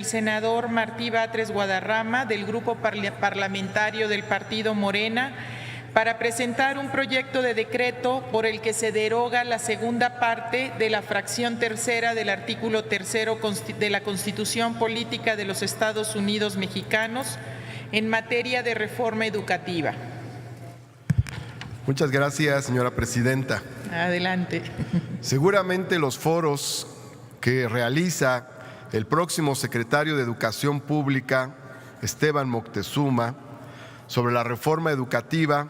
senador Martí Batres Guadarrama, del Grupo Parlamentario del Partido Morena, para presentar un proyecto de decreto por el que se deroga la segunda parte de la fracción tercera del artículo 3 de la Constitución Política de los Estados Unidos Mexicanos en materia de reforma educativa. Muchas gracias, señora presidenta. Adelante. Seguramente los foros que realiza el próximo secretario de Educación Pública, Esteban Moctezuma, sobre la reforma educativa,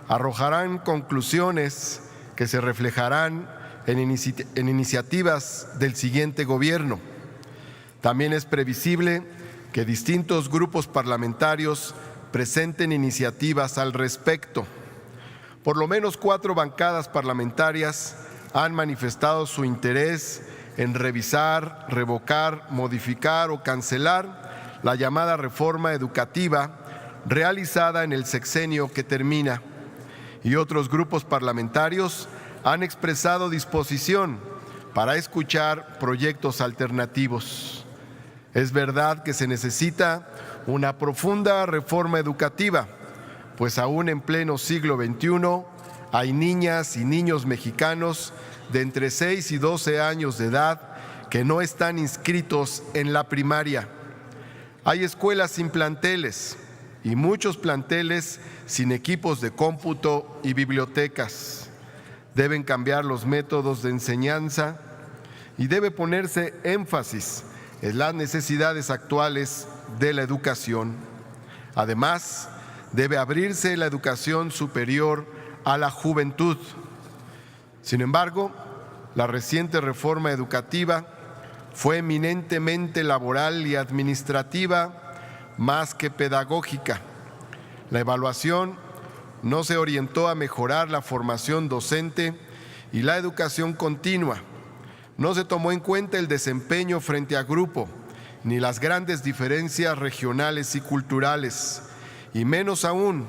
arrojarán conclusiones que se reflejarán en iniciativas del siguiente gobierno. También es previsible que distintos grupos parlamentarios presenten iniciativas al respecto. Por lo menos 4 bancadas parlamentarias han manifestado su interés en revisar, revocar, modificar o cancelar la llamada reforma educativa realizada en el sexenio que termina. Y otros grupos parlamentarios han expresado disposición para escuchar proyectos alternativos. Es verdad que se necesita una profunda reforma educativa, pues aún en pleno siglo XXI hay niñas y niños mexicanos de entre 6 y 12 años de edad que no están inscritos en la primaria. Hay escuelas sin planteles y muchos planteles sin equipos de cómputo y bibliotecas. Deben cambiar los métodos de enseñanza y debe ponerse énfasis en las necesidades actuales de la educación. Además, debe abrirse la educación superior a la juventud. Sin embargo, la reciente reforma educativa fue eminentemente laboral y administrativa más que pedagógica. La evaluación no se orientó a mejorar la formación docente y la educación continua. No se tomó en cuenta el desempeño frente a grupo, ni las grandes diferencias regionales y culturales, y menos aún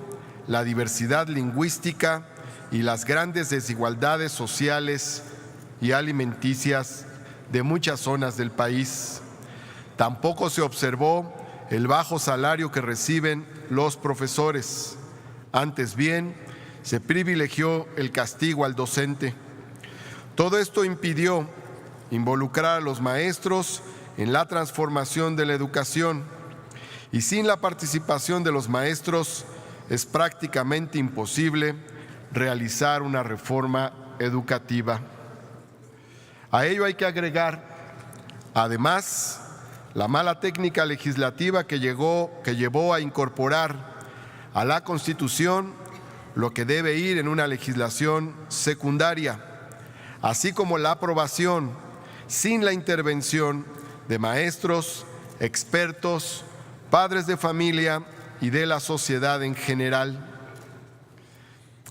la diversidad lingüística y las grandes desigualdades sociales y alimenticias de muchas zonas del país. Tampoco se observó el bajo salario que reciben los profesores. Antes bien, se privilegió el castigo al docente. Todo esto impidió involucrar a los maestros en la transformación de la educación, y sin la participación de los maestros es prácticamente imposible realizar una reforma educativa. A ello hay que agregar, además, la mala técnica legislativa que llevó a incorporar a la Constitución lo que debe ir en una legislación secundaria, así como la aprobación sin la intervención de maestros, expertos, padres de familia y de la sociedad en general.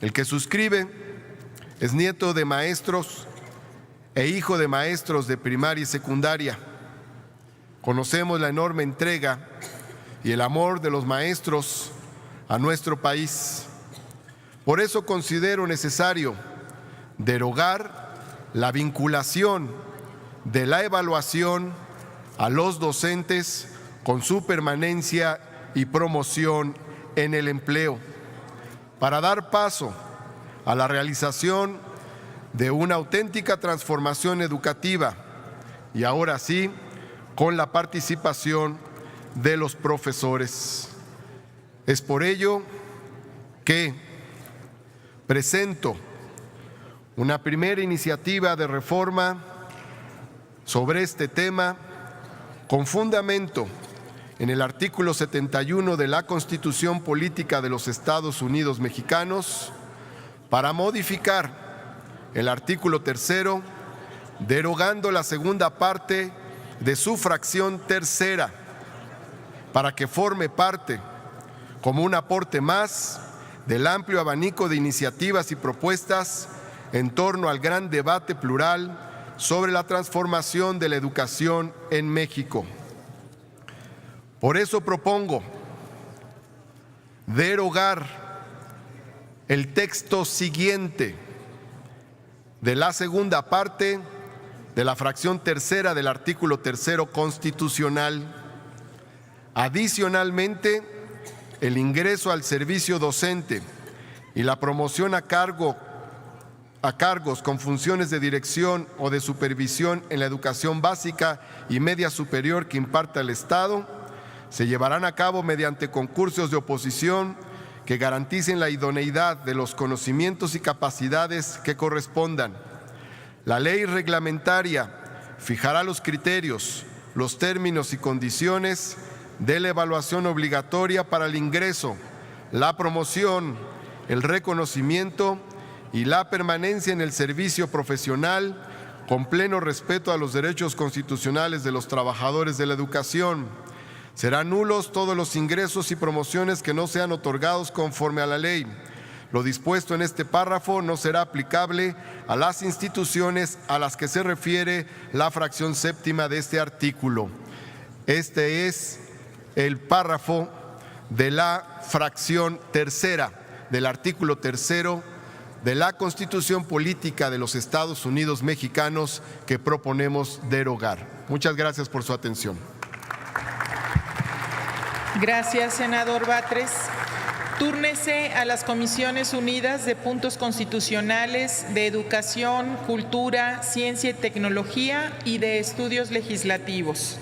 El que suscribe es nieto de maestros e hijo de maestros de primaria y secundaria. Conocemos la enorme entrega y el amor de los maestros a nuestro país. Por eso considero necesario derogar la vinculación de la evaluación a los docentes con su permanencia y promoción en el empleo, para dar paso a la realización de una auténtica transformación educativa y ahora sí, con la participación de los profesores. Es por ello que presento una primera iniciativa de reforma sobre este tema con fundamento en el artículo 71 de la Constitución Política de los Estados Unidos Mexicanos para modificar el artículo 3, derogando la segunda parte de su fracción tercera para que forme parte como un aporte más del amplio abanico de iniciativas y propuestas en torno al gran debate plural sobre la transformación de la educación en México. Por eso propongo derogar el texto siguiente de la segunda parte de la fracción tercera del artículo 3 constitucional, Adicionalmente, el ingreso al servicio docente y la promoción a cargos con funciones de dirección o de supervisión en la educación básica y media superior que imparta el Estado se llevarán a cabo mediante concursos de oposición que garanticen la idoneidad de los conocimientos y capacidades que correspondan. La ley reglamentaria fijará los criterios, los términos y condiciones de la evaluación obligatoria para el ingreso, la promoción, el reconocimiento y la permanencia en el servicio profesional con pleno respeto a los derechos constitucionales de los trabajadores de la educación. Serán nulos todos los ingresos y promociones que no sean otorgados conforme a la ley. Lo dispuesto en este párrafo no será aplicable a las instituciones a las que se refiere la fracción séptima de este artículo. Este es el párrafo de la fracción tercera del artículo tercero de la Constitución Política de los Estados Unidos Mexicanos que proponemos derogar. Muchas gracias por su atención. Gracias, senador Batres. Túrnese a las Comisiones Unidas de Puntos Constitucionales, de Educación, Cultura, Ciencia y Tecnología y de Estudios Legislativos.